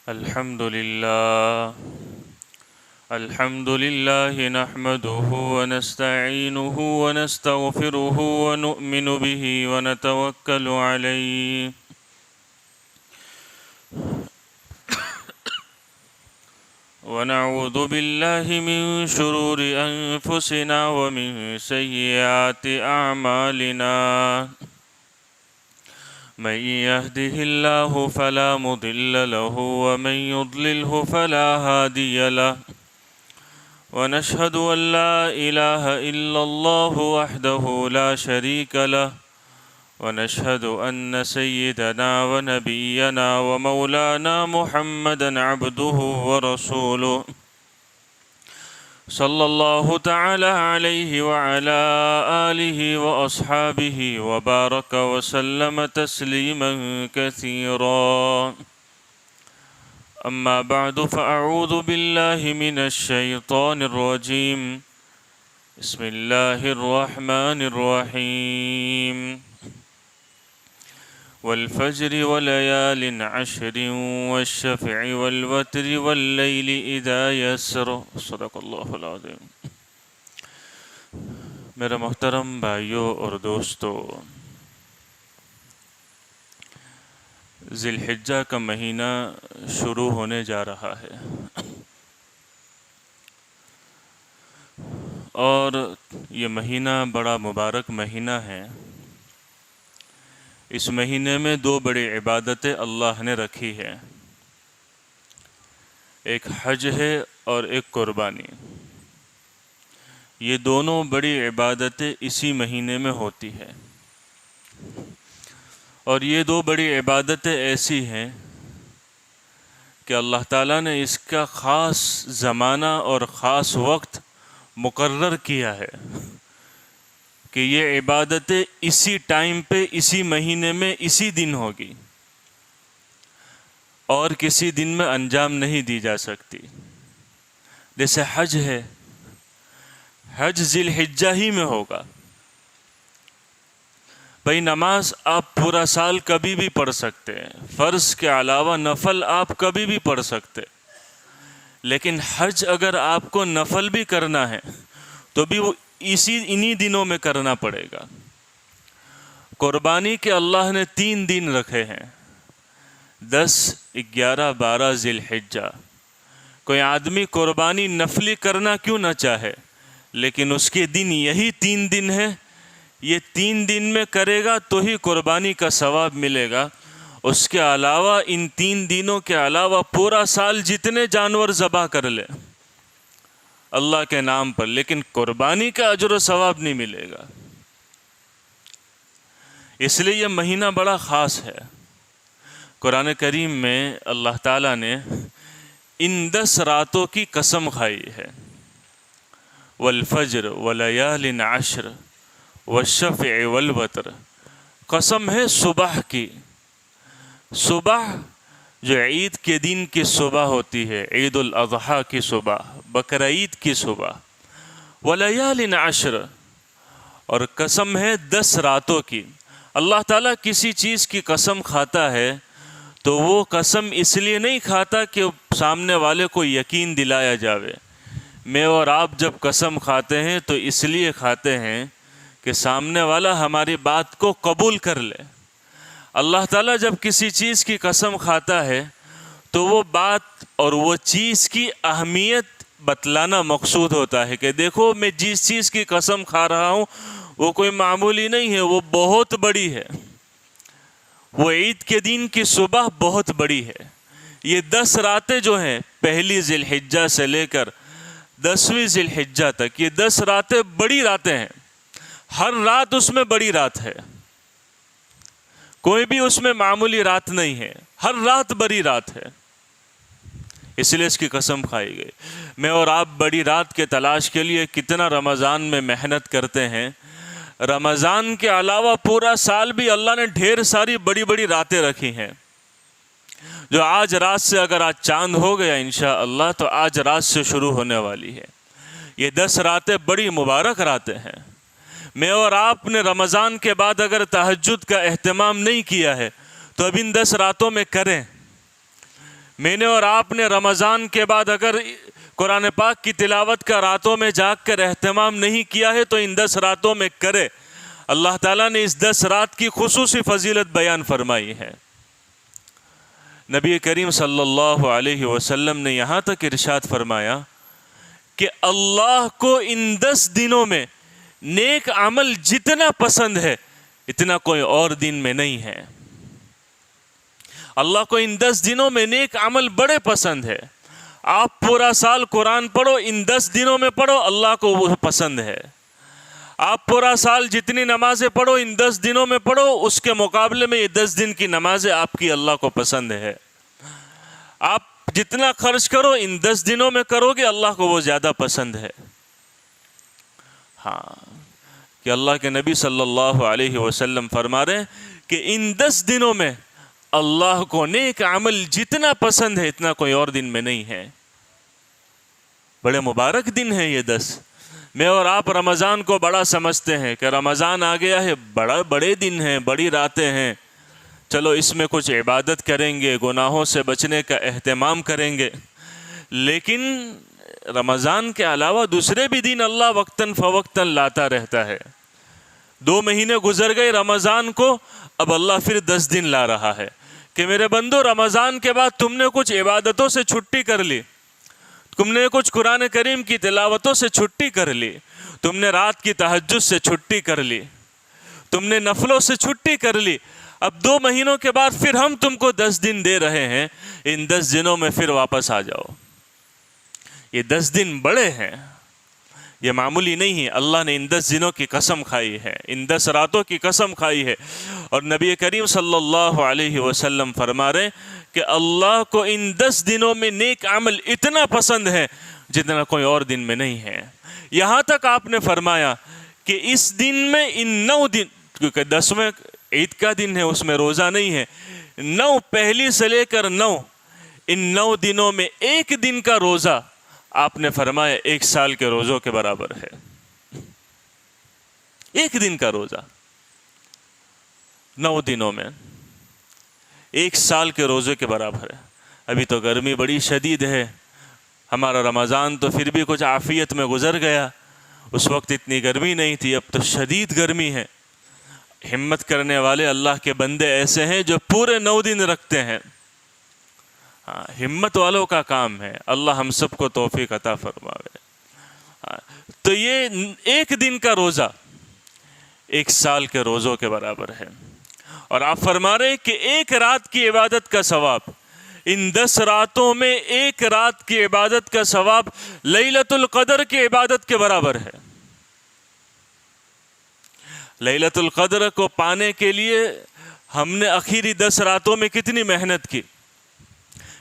الحمد لله نحمده ونستعينه ونستغفره ونؤمن به ونتوكل عليه ونعوذ بالله من شرور أنفسنا ومن سيئات أعمالنا من يهده الله فلا مضل له ومن يضلله فلا هادي له ونشهد أن لا إله إلا الله وحده لا شريك له ونشهد أن سيدنا ونبينا ومولانا محمدا عبده ورسوله صلى الله تعالى عليه وعلى آله وأصحابه وبارك وسلم تسليما كثيرا أما بعد فأعوذ بالله من الشيطان الرجيم بسم الله الرحمن الرحيم والفجر وليال عشر والشفع والوتر والليل إذا يسر صدق اللہ العظیم۔ میرے محترم بھائیوں اور دوستو، ذی الحجہ کا مہینہ شروع ہونے جا رہا ہے اور یہ مہینہ بڑا مبارک مہینہ ہے۔ اس مہینے میں دو بڑی عبادتیں اللہ نے رکھی ہے، ایک حج ہے اور ایک قربانی۔ یہ دونوں بڑی عبادتیں اسی مہینے میں ہوتی ہیں، اور یہ دو بڑی عبادتیں ایسی ہیں کہ اللہ تعالیٰ نے اس کا خاص زمانہ اور خاص وقت مقرر کیا ہے کہ یہ عبادتیں اسی ٹائم پہ، اسی مہینے میں، اسی دن ہوگی، اور کسی دن میں انجام نہیں دی جا سکتی۔ جیسے حج ہے، حج ذی الحجہ ہی میں ہوگا۔ بھائی نماز آپ پورا سال کبھی بھی پڑھ سکتے ہیں، فرض کے علاوہ نفل آپ کبھی بھی پڑھ سکتے، لیکن حج اگر آپ کو نفل بھی کرنا ہے تو بھی وہ انہی دنوں میں کرنا پڑے گا۔ قربانی کے اللہ نے 3 دن رکھے ہیں، 10، 11، 12 ذی الحجہ۔ کوئی آدمی قربانی نفلی کرنا کیوں نہ چاہے، لیکن اس کے دن یہی 3 دن ہے، یہ 3 دن میں کرے گا تو ہی قربانی کا ثواب ملے گا۔ اس کے علاوہ ان 3 دنوں کے علاوہ پورا سال جتنے جانور ذبح کر لے اللہ کے نام پر، لیکن قربانی کا اجر و ثواب نہیں ملے گا۔ اس لیے یہ مہینہ بڑا خاص ہے۔ قرآن کریم میں اللہ تعالیٰ نے ان 10 راتوں کی قسم کھائی ہے، والفجر ولیال عشر والشفع والوتر۔ قسم ہے صبح کی، صبح جو عید کے دن کی صبح ہوتی ہے، عید الاضحیٰ کی صبح، بقرعید کی صبح، ولیال عشر، اور قسم ہے 10 راتوں کی۔ اللہ تعالیٰ کسی چیز کی قسم کھاتا ہے تو وہ قسم اس لیے نہیں کھاتا کہ سامنے والے کو یقین دلایا جاوے۔ میں اور آپ جب قسم کھاتے ہیں تو اس لیے کھاتے ہیں کہ سامنے والا ہماری بات کو قبول کر لے۔ اللہ تعالیٰ جب کسی چیز کی قسم کھاتا ہے تو وہ بات اور وہ چیز کی اہمیت بتلانا مقصود ہوتا ہے کہ دیکھو میں جس چیز کی قسم کھا رہا ہوں وہ کوئی معمولی نہیں ہے، وہ بہت بڑی ہے۔ وہ عید کے دن کی صبح بہت بڑی ہے۔ یہ 10 راتیں جو ہیں، پہلی ذی الحجہ سے لے کر 10ویں ذی الحجہ تک، یہ 10 راتیں بڑی راتیں ہیں۔ ہر رات اس میں بڑی رات ہے، کوئی بھی اس میں معمولی رات نہیں ہے، ہر رات بڑی رات ہے، اس لیے اس کی قسم کھائی گئی۔ میں اور آپ بڑی رات کے تلاش کے لیے کتنا رمضان میں محنت کرتے ہیں۔ رمضان کے علاوہ پورا سال بھی اللہ نے ڈھیر ساری بڑی بڑی راتیں رکھی ہیں، جو آج رات سے، اگر آج چاند ہو گیا انشاءاللہ تو آج رات سے شروع ہونے والی ہے۔ یہ 10 راتیں بڑی مبارک راتیں ہیں۔ میں اور آپ نے رمضان کے بعد اگر تہجد کا اہتمام نہیں کیا ہے تو اب ان 10 راتوں میں کریں۔ میں نے اور آپ نے رمضان کے بعد اگر قرآن پاک کی تلاوت کا راتوں میں جاگ کر اہتمام نہیں کیا ہے تو ان 10 راتوں میں کرے۔ اللہ تعالیٰ نے اس 10 رات کی خصوصی فضیلت بیان فرمائی ہے۔ نبی کریم صلی اللہ علیہ وسلم نے یہاں تک ارشاد فرمایا کہ اللہ کو ان 10 دنوں میں نیک عمل جتنا پسند ہے اتنا کوئی اور دن میں نہیں ہے۔ اللہ کو ان 10 دنوں میں نیک عمل بڑے پسند ہے۔ آپ پورا سال قرآن پڑھو، ان 10 دنوں میں پڑھو، اللہ کو وہ پسند ہے۔ آپ پورا سال جتنی نمازیں پڑھو ان 10 دنوں میں پڑھو، اس کے مقابلے میں یہ 10 دن کی نمازیں آپ کی اللہ کو پسند ہے۔ آپ جتنا خرچ کرو ان 10 دنوں میں کرو گے، اللہ کو وہ زیادہ پسند ہے۔ ہاں، کہ اللہ کے نبی صلی اللہ علیہ وسلم فرما رہے ہیں کہ ان 10 دنوں میں اللہ کو نیک عمل جتنا پسند ہے اتنا کوئی اور دن میں نہیں ہے۔ بڑے مبارک دن ہیں یہ 10۔ میں اور آپ رمضان کو بڑا سمجھتے ہیں کہ رمضان آ گیا ہے، بڑے دن ہیں، بڑی راتیں ہیں، چلو اس میں کچھ عبادت کریں گے، گناہوں سے بچنے کا اہتمام کریں گے۔ لیکن رمضان کے علاوہ دوسرے بھی دن اللہ وقتاً فوقتاً لاتا رہتا ہے۔ 2 مہینے گزر گئے رمضان کو، اب اللہ پھر 10 دن لا رہا ہے کہ میرے بندو رمضان کے بعد تم نے کچھ عبادتوں سے چھٹی کر لی، تم نے کچھ قرآن کریم کی تلاوتوں سے چھٹی کر لی، تم نے رات کی تہجد سے چھٹی کر لی، تم نے نفلوں سے چھٹی کر لی۔ اب 2 مہینوں کے بعد پھر ہم تم کو 10 دن دے رہے ہیں، ان 10 دنوں میں پھر واپس آ جاؤ۔ یہ 10 دن بڑے ہیں، یہ معمولی نہیں ہے۔ اللہ نے ان 10 دنوں کی قسم کھائی ہے، ان 10 راتوں کی قسم کھائی ہے، اور نبی کریم صلی اللہ علیہ وسلم فرما رہے ہیں کہ اللہ کو ان 10 دنوں میں نیک عمل اتنا پسند ہے جتنا کوئی اور دن میں نہیں ہے۔ یہاں تک آپ نے فرمایا کہ اس دن میں ان 9 دن، کیونکہ 10ویں عید کا دن ہے، اس میں روزہ نہیں ہے، 9 پہلی سے لے کر 9، ان 9 دنوں میں ایک دن کا روزہ آپ نے فرمایا 1 سال کے روزوں کے برابر ہے۔ ایک دن کا روزہ 9 دنوں میں 1 سال کے روزے کے برابر ہے۔ ابھی تو گرمی بڑی شدید ہے، ہمارا رمضان تو پھر بھی کچھ عافیت میں گزر گیا، اس وقت اتنی گرمی نہیں تھی، اب تو شدید گرمی ہے۔ ہمت کرنے والے اللہ کے بندے ایسے ہیں جو پورے 9 دن رکھتے ہیں۔ ہاں، ہمت والوں کا کام ہے، اللہ ہم سب کو توفیق عطا فرماوے۔ تو یہ ایک دن کا روزہ 1 سال کے روزوں کے برابر ہے۔ اور آپ فرما رہے ہیں کہ 1 رات کی عبادت کا ثواب، ان 10 راتوں میں 1 رات کی عبادت کا ثواب لیلۃ القدر کی عبادت کے برابر ہے۔ لیلۃ القدر کو پانے کے لیے ہم نے آخری 10 راتوں میں کتنی محنت کی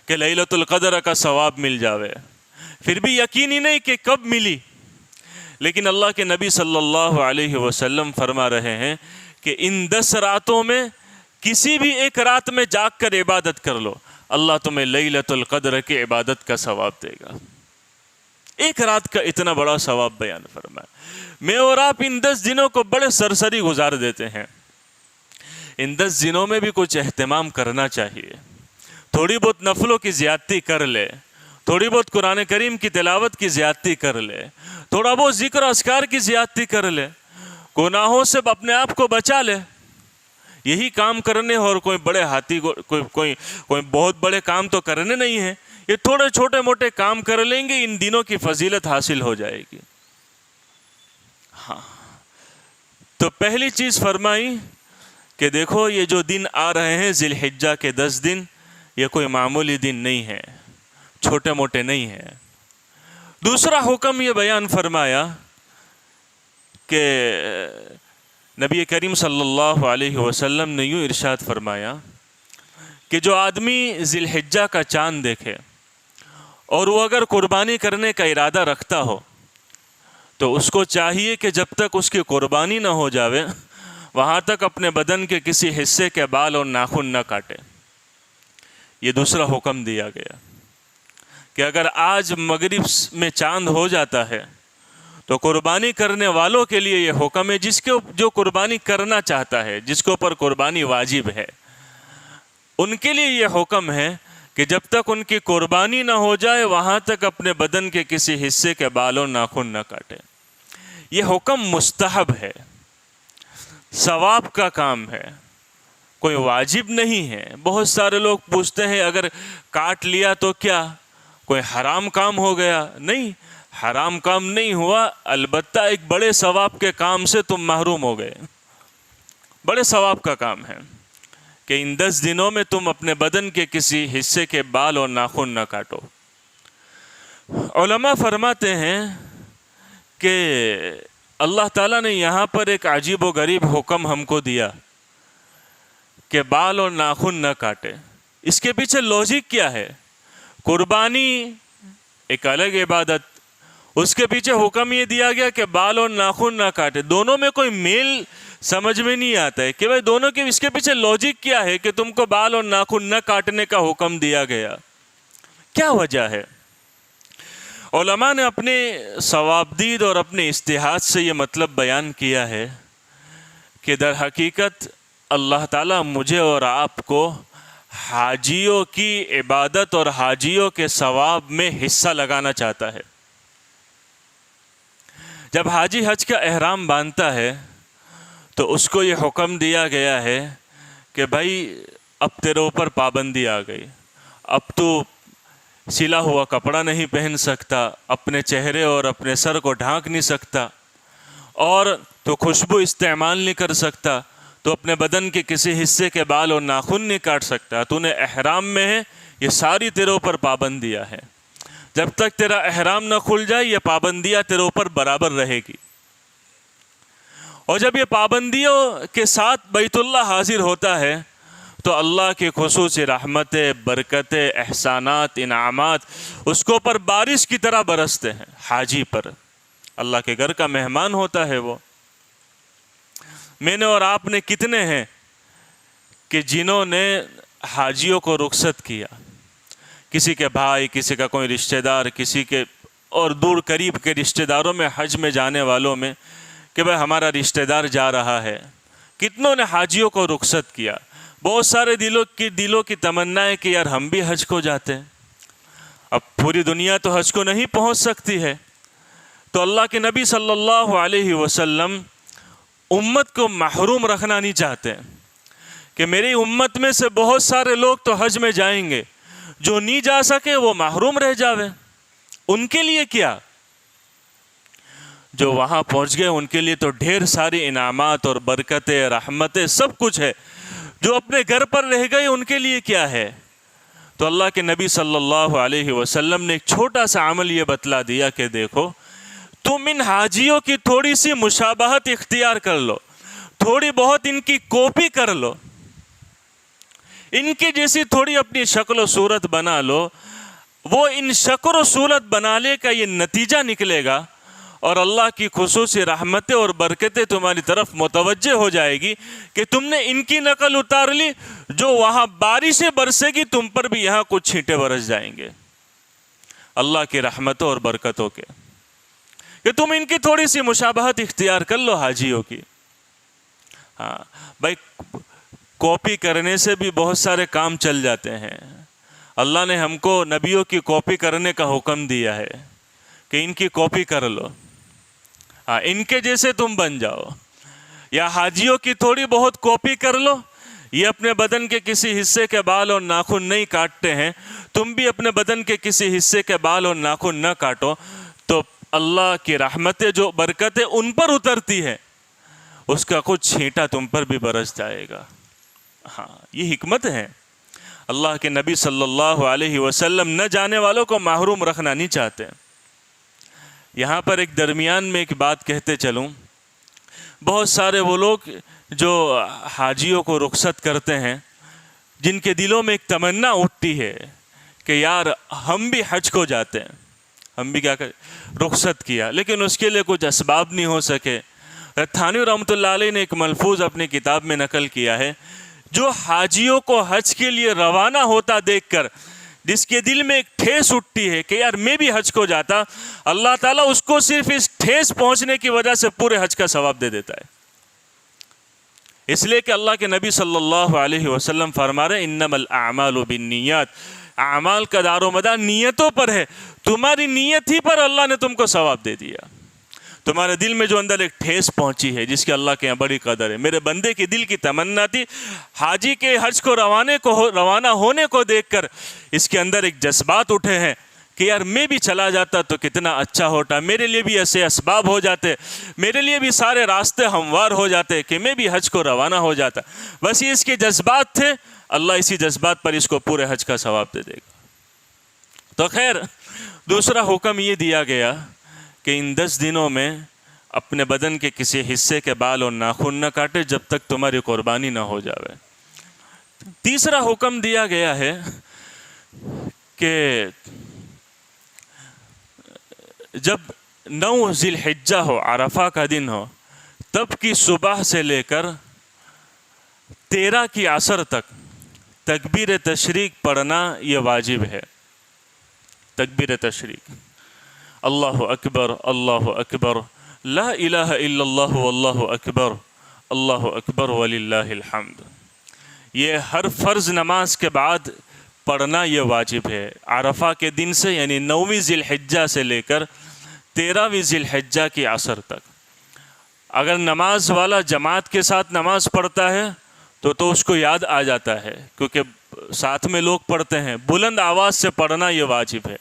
کہ لیلۃ القدر کا ثواب مل جاوے، پھر بھی یقینی نہیں کہ کب ملی، لیکن اللہ کے نبی صلی اللہ علیہ وسلم فرما رہے ہیں کہ ان 10 راتوں میں کسی بھی 1 رات میں جاگ کر عبادت کر لو، اللہ تمہیں لیلۃ القدر کی عبادت کا ثواب دے گا۔ 1 رات کا اتنا بڑا ثواب بیان فرمایا۔ میں اور آپ ان 10 دنوں کو بڑے سرسری گزار دیتے ہیں، ان 10 دنوں میں بھی کچھ اہتمام کرنا چاہیے، تھوڑی بہت نفلوں کی زیادتی کر لے، تھوڑی بہت قرآن کریم کی تلاوت کی زیادتی کر لے، تھوڑا بہت ذکر و اذکار کی زیادتی کر لے، گناہوں سے اپنے آپ کو بچا لے۔ یہی کام کرنے، اور کوئی بڑے ہاتھی کوئی بہت بڑے کام تو کرنے نہیں ہیں، یہ تھوڑے چھوٹے موٹے کام کر لیں گے، ان دنوں کی فضیلت حاصل ہو جائے گی۔ ہاں، تو پہلی چیز فرمائی کہ دیکھو یہ جو دن آ رہے ہیں ذی الحجہ کے 10 دن، یہ کوئی معمولی دن نہیں ہے، چھوٹے موٹے نہیں ہیں۔ دوسرا حکم یہ بیان فرمایا کہ نبی کریم صلی اللہ علیہ وسلم نے یوں ارشاد فرمایا کہ جو آدمی ذی الحجہ کا چاند دیکھے اور وہ اگر قربانی کرنے کا ارادہ رکھتا ہو تو اس کو چاہیے کہ جب تک اس کی قربانی نہ ہو جاوے وہاں تک اپنے بدن کے کسی حصے کے بال اور ناخن نہ کاٹے۔ یہ دوسرا حکم دیا گیا کہ اگر آج مغرب میں چاند ہو جاتا ہے تو قربانی کرنے والوں کے لیے یہ حکم ہے، جو قربانی کرنا چاہتا ہے، جس کے اوپر قربانی واجب ہے، ان کے لیے یہ حکم ہے کہ جب تک ان کی قربانی نہ ہو جائے وہاں تک اپنے بدن کے کسی حصے کے بال و ناخن نہ کاٹے۔ یہ حکم مستحب ہے، ثواب کا کام ہے، کوئی واجب نہیں ہے۔ بہت سارے لوگ پوچھتے ہیں اگر کاٹ لیا تو کیا کوئی حرام کام ہو گیا؟ نہیں، حرام کام نہیں ہوا، البتہ ایک بڑے ثواب کے کام سے تم محروم ہو گئے۔ بڑے ثواب کا کام ہے کہ ان 10 دنوں میں تم اپنے بدن کے کسی حصے کے بال اور ناخن نہ کاٹو۔ علماء فرماتے ہیں کہ اللہ تعالیٰ نے یہاں پر ایک عجیب و غریب حکم ہم کو دیا کہ بال اور ناخن نہ کاٹے۔ اس کے پیچھے لوجک کیا ہے؟ قربانی ایک الگ عبادت، اس کے پیچھے حکم یہ دیا گیا کہ بال اور ناخن نہ کاٹے۔ دونوں میں کوئی میل سمجھ میں نہیں آتا ہے کہ بھائی دونوں کے اس کے پیچھے لوجک کیا ہے کہ تم کو بال اور ناخن نہ کاٹنے کا حکم دیا گیا؟ کیا وجہ ہے؟ علماء نے اپنے صوابدید اور اپنے اجتہاد سے یہ مطلب بیان کیا ہے کہ در حقیقت اللہ تعالیٰ مجھے اور آپ کو حاجیوں کی عبادت اور حاجیوں کے ثواب میں حصہ لگانا چاہتا ہے۔ جب حاجی حج کا احرام باندھتا ہے تو اس کو یہ حکم دیا گیا ہے کہ بھائی اب تیرے اوپر پابندی آ گئی، اب تو سلا ہوا کپڑا نہیں پہن سکتا، اپنے چہرے اور اپنے سر کو ڈھانک نہیں سکتا، اور تو خوشبو استعمال نہیں کر سکتا، تو اپنے بدن کے کسی حصے کے بال اور ناخن نہیں کاٹ سکتا۔ تو نے احرام میں ہے، یہ ساری تیرے اوپر پابندیاں ہیں۔ جب تک تیرا احرام نہ کھل جائے یہ پابندیاں تیرے اوپر برابر رہے گی۔ اور جب یہ پابندیوں کے ساتھ بیت اللہ حاضر ہوتا ہے تو اللہ کی خصوصی رحمتیں، برکتیں، احسانات، انعامات اس کو پر بارش کی طرح برستے ہیں حاجی پر۔ اللہ کے گھر کا مہمان ہوتا ہے وہ۔ میں نے اور آپ نے کتنے ہیں کہ جنہوں نے حاجیوں کو رخصت کیا؟ کسی کے بھائی، کسی کا کوئی رشتہ دار، کسی کے اور دور قریب کے رشتہ داروں میں حج میں جانے والوں میں کہ بھائی ہمارا رشتہ دار جا رہا ہے، کتنوں نے حاجیوں کو رخصت کیا؟ بہت سارے دلوں کی تمنا ہے کہ یار ہم بھی حج کو جاتے ہیں۔ اب پوری دنیا تو حج کو نہیں پہنچ سکتی ہے، تو اللہ کے نبی صلی اللہ علیہ وسلم امت کو محروم رکھنا نہیں چاہتے کہ میری امت میں سے بہت سارے لوگ تو حج میں جائیں گے، جو نہیں جا سکے وہ محروم رہ جاوے۔ ان کے لیے کیا؟ جو وہاں پہنچ گئے ان کے لیے تو ڈھیر ساری انعامات اور برکتیں، رحمتیں، سب کچھ ہے۔ جو اپنے گھر پر رہ گئے ان کے لیے کیا ہے؟ تو اللہ کے نبی صلی اللہ علیہ وسلم نے ایک چھوٹا سا عمل یہ بتلا دیا کہ دیکھو تم ان حاجیوں کی تھوڑی سی مشابہت اختیار کر لو، تھوڑی بہت ان کی کاپی کر لو، ان کی جیسی تھوڑی اپنی شکل و صورت بنا لو۔ وہ ان شکل و صورت بنانے کا یہ نتیجہ نکلے گا اور اللہ کی خصوصی رحمتیں اور برکتیں تمہاری طرف متوجہ ہو جائے گی کہ تم نے ان کی نقل اتار لی، جو وہاں بارشیں برسے گی تم پر بھی یہاں کچھ چھینٹے برس جائیں گے اللہ کی رحمتوں اور برکتوں کے، کہ تم ان کی تھوڑی سی مشابہت اختیار کر لو حاجیوں کی۔ ہاں بھائی، کاپی کرنے سے بھی بہت سارے کام چل جاتے ہیں۔ اللہ نے ہم کو نبیوں کی کاپی کرنے کا حکم دیا ہے کہ ان کی کاپی کر لو، ہاں ان کے جیسے تم بن جاؤ، یا حاجیوں کی تھوڑی بہت کاپی کر لو۔ یہ اپنے بدن کے کسی حصے کے بال اور ناخن نہیں کاٹتے ہیں، تم بھی اپنے بدن کے کسی حصے کے بال اور ناخن نہ کاٹو، تو اللہ کی رحمتیں جو برکتیں ان پر اترتی ہے اس کا کچھ چھینٹا تم پر بھی برس جائے گا۔ ہاں یہ حکمت ہے۔ اللہ کے نبی صلی اللہ علیہ وسلم نہ جانے والوں کو محروم رکھنا نہیں چاہتے۔ یہاں پر ایک درمیان میں ایک بات کہتے چلوں، بہت سارے وہ لوگ جو حاجیوں کو رخصت کرتے ہیں جن کے دلوں میں ایک تمنا اٹھتی ہے کہ یار ہم بھی حج کو جاتے ہیں، ہم بھی کیا کریں، رخصت کیا، لیکن اس کے لیے کچھ اسباب نہیں ہو سکے۔ تھانوی رحمۃ اللہ علیہ نے ایک ملفوظ اپنی کتاب میں نقل کیا ہے، جو حاجیوں کو حج کے لیے روانہ ہوتا دیکھ کر جس کے دل میں ایک ٹھیس اٹھتی ہے کہ یار میں بھی حج کو جاتا، اللہ تعالیٰ اس کو صرف اس ٹھیس پہنچنے کی وجہ سے پورے حج کا ثواب دے دیتا ہے۔ اس لیے کہ اللہ کے نبی صلی اللہ علیہ وسلم فرما رہے انما الاعمال بالنیات، اعمال کا دار و مدار نیتوں پر ہے. تمہاری نیت ہی پر اللہ نے تم کو ثواب دے دیا. تمہارے دل میں جو اندر ایک ٹھیس پہنچی ہے جس کی اللہ کے یہاں بڑی قدر ہے. میرے بندے کے دل کی تمنا تھی حاجی کے حج کو روانہ ہونے کو دیکھ کر اس کے اندر ایک جذبات اٹھے ہیں کہ یار میں بھی چلا جاتا تو کتنا اچھا ہوتا, میرے لیے بھی ایسے اسباب ہو جاتے, میرے لیے بھی سارے راستے ہموار ہو جاتے کہ میں بھی حج کو روانہ ہو جاتا. بس یہ اس کے جذبات تھے, اللہ اسی جذبات پر اس کو پورے حج کا ثواب دے دے گا. تو خیر دوسرا حکم یہ دیا گیا کہ ان 10 دنوں میں اپنے بدن کے کسی حصے کے بال اور ناخن نہ کاٹے جب تک تمہاری قربانی نہ ہو جاوے. تیسرا حکم دیا گیا ہے کہ جب 9 ذی الحجہ ہو, عرفہ کا دن ہو, تب کی صبح سے لے کر 13 کی عصر تک تکبیر تشریق پڑھنا یہ واجب ہے. تکبیر تشریق, اللہ اکبر اللہ اکبر لا الہ الا اللہ واللہ اکبر اللہ اکبر وللہ الحمد. یہ ہر فرض نماز کے بعد پڑھنا یہ واجب ہے. عرفہ کے دن سے یعنی 9ویں ذی الحجہ سے لے کر 13ویں ذی الحجہ کی عصر تک. اگر نماز والا جماعت کے ساتھ نماز پڑھتا ہے تو اس کو یاد آ جاتا ہے کیونکہ ساتھ میں لوگ پڑھتے ہیں. بلند آواز سے پڑھنا یہ واجب ہے,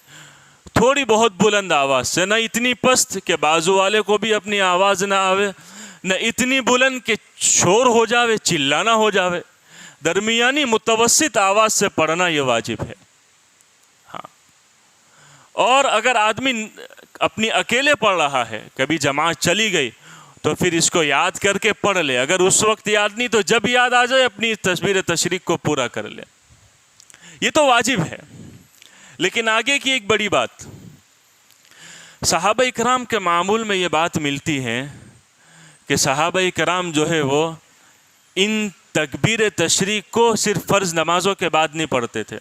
تھوڑی بہت بلند آواز سے, نہ اتنی پست کہ بازو والے کو بھی اپنی آواز نہ آوے, نہ اتنی بلند کہ شور ہو جاوے, چلانا ہو جاوے. درمیانی متوسط آواز سے پڑھنا یہ واجب ہے. ہاں, اور اگر آدمی اپنی اکیلے پڑھ رہا ہے, کبھی جماعت چلی گئی تو پھر اس کو یاد کر کے پڑھ لے. اگر اس وقت یاد نہیں تو جب یاد آ جائے اپنی تکبیر تشریق کو پورا کر لے. یہ تو واجب ہے. لیکن آگے کی ایک بڑی بات, صحابہ اکرام کے معمول میں یہ بات ملتی ہے کہ صحابہ اکرام جو ہے وہ ان تکبیر تشریق کو صرف فرض نمازوں کے بعد نہیں پڑھتے تھے.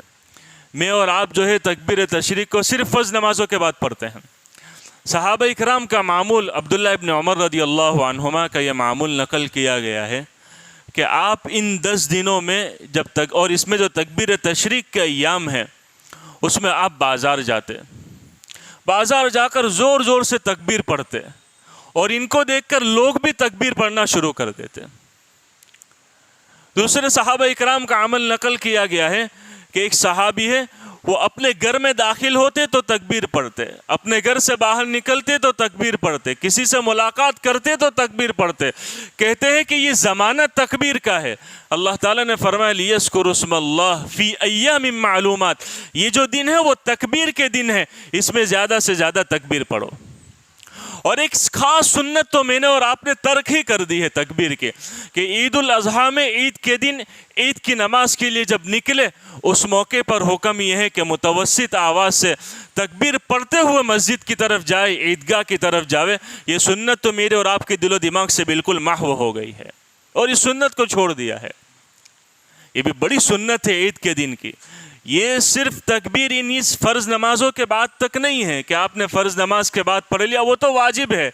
میں اور آپ جو ہے تکبیر تشریق کو صرف فرض نمازوں کے بعد پڑھتے ہیں. صحابہ اکرام کا معمول, عبداللہ ابن عمر رضی اللہ عنہما کا یہ معمول نقل کیا گیا ہے کہ آپ ان 10 دنوں میں جب تک, اور اس میں جو تکبیر تشریق کے ایام ہیں اس میں آپ بازار جاتے, بازار جا کر زور زور سے تکبیر پڑھتے, اور ان کو دیکھ کر لوگ بھی تکبیر پڑھنا شروع کر دیتے. دوسرے صحابہ اکرام کا عمل نقل کیا گیا ہے کہ ایک صحابی ہے, وہ اپنے گھر میں داخل ہوتے تو تکبیر پڑھتے, اپنے گھر سے باہر نکلتے تو تکبیر پڑھتے, کسی سے ملاقات کرتے تو تکبیر پڑھتے. کہتے ہیں کہ یہ زمانہ تکبیر کا ہے. اللہ تعالیٰ نے فرمایا لِيَذْكُرُوا اسْمَ اللَّهِ فِي أَيَّامٍ مَّعْلُومَاتٍ, یہ جو دن ہے وہ تکبیر کے دن ہے, اس میں زیادہ سے زیادہ تکبیر پڑھو. اور ایک خاص سنت تو میں نے اور آپ نے ترک ہی کر دی ہے تکبیر کے, کہ عید الاضحیٰ میں عید کے دن عید کی نماز کے لیے جب نکلے اس موقع پر حکم یہ ہے کہ متوسط آواز سے تکبیر پڑھتے ہوئے مسجد کی طرف جائے, عیدگاہ کی طرف جاوے. یہ سنت تو میرے اور آپ کے دل و دماغ سے بالکل محو ہو گئی ہے, اور اس سنت کو چھوڑ دیا ہے. یہ بھی بڑی سنت ہے عید کے دن کی. یہ صرف تکبیر ان فرض نمازوں کے بعد تک نہیں ہے کہ آپ نے فرض نماز کے بعد پڑھ لیا, وہ تو واجب ہے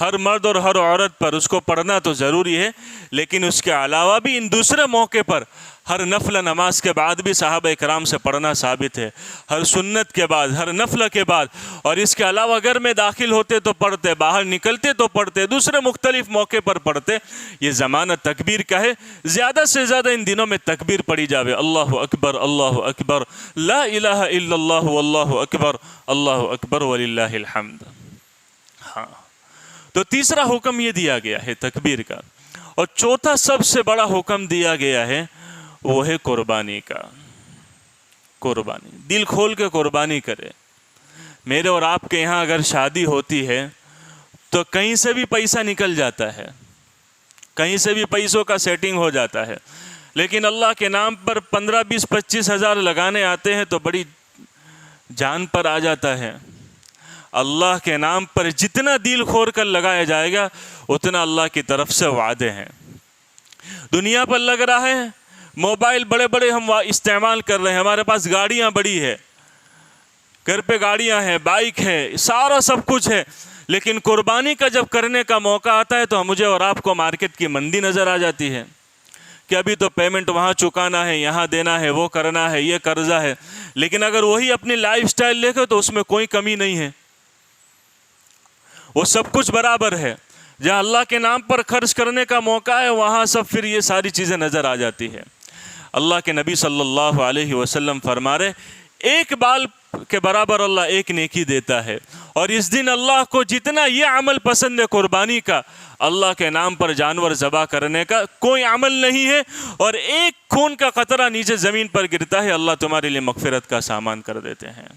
ہر مرد اور ہر عورت پر, اس کو پڑھنا تو ضروری ہے. لیکن اس کے علاوہ بھی ان دوسرے موقع پر ہر نفل نماز کے بعد بھی صحابہ اکرام سے پڑھنا ثابت ہے, ہر سنت کے بعد, ہر نفل کے بعد. اور اس کے علاوہ گھر میں داخل ہوتے تو پڑھتے, باہر نکلتے تو پڑھتے, دوسرے مختلف موقع پر پڑھتے. یہ زمانہ تکبیر کا ہے. زیادہ سے زیادہ ان دنوں میں تکبیر پڑھی جاوے, اللہ اکبر اللہ اکبر لا الہ الا اللہ واللہ اکبر اللہ اکبر وللہ الحمد. ہاں, تو تیسرا حکم یہ دیا گیا ہے تکبیر کا. اور چوتھا سب سے بڑا حکم دیا گیا ہے وہ ہے قربانی کا. قربانی, دل کھول کے قربانی کرے. میرے اور آپ کے یہاں اگر شادی ہوتی ہے تو کہیں سے بھی پیسہ نکل جاتا ہے, کہیں سے بھی پیسوں کا سیٹنگ ہو جاتا ہے. لیکن اللہ کے نام پر 15 20 25 ہزار لگانے آتے ہیں تو بڑی جان پر آ جاتا ہے. اللہ کے نام پر جتنا دل کھول کر لگایا جائے گا اتنا اللہ کی طرف سے وعدے ہیں. دنیا پر لگ رہا ہے, موبائل بڑے بڑے ہم استعمال کر رہے ہیں, ہمارے پاس گاڑیاں بڑی ہے, گھر پہ گاڑیاں ہیں, بائک ہے, سارا سب کچھ ہے. لیکن قربانی کا جب کرنے کا موقع آتا ہے تو مجھے اور آپ کو مارکیٹ کی مندی نظر آ جاتی ہے. کہ ابھی تو پیمنٹ وہاں چکانا ہے، یہاں دینا ہے، وہ کرنا ہے، یہ قرضہ ہے، لیکن اگر وہی اپنی لائف سٹائل دیکھو تو اس میں کوئی کمی نہیں ہے، وہ سب کچھ برابر ہے۔ جہاں اللہ کے نام پر خرچ کرنے کا موقع ہے وہاں سب پھر یہ ساری چیزیں نظر آ جاتی ہے۔ اللہ کے نبی صلی اللہ علیہ وسلم فرما رہے ایک بال کے برابر اللہ ایک نیکی دیتا ہے، اور اس دن اللہ کو جتنا یہ عمل پسند ہے قربانی کا، اللہ کے نام پر جانور ذبح کرنے کا کوئی عمل نہیں ہے، اور ایک خون کا قطرہ نیچے زمین پر گرتا ہے اللہ تمہارے لیے مغفرت کا سامان کر دیتے ہیں۔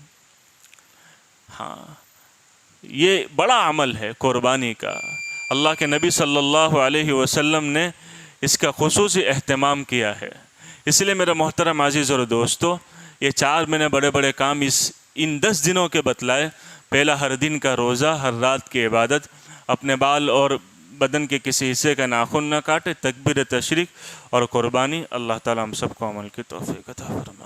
ہاں، یہ بڑا عمل ہے قربانی کا، اللہ کے نبی صلی اللہ علیہ وسلم نے اس کا خصوصی اہتمام کیا ہے۔ اس لیے میرے محترم عزیز اور دوستو، یہ 4 میں نے بڑے بڑے کام ان 10 دنوں کے بتلائے۔ پہلا، ہر دن کا روزہ، ہر رات کی عبادت، اپنے بال اور بدن کے کسی حصے کا ناخن نہ کاٹے، تکبیر تشریق اور قربانی۔ اللہ تعالیٰ ہم سب کو عمل کی توفیق عطا فرمائے۔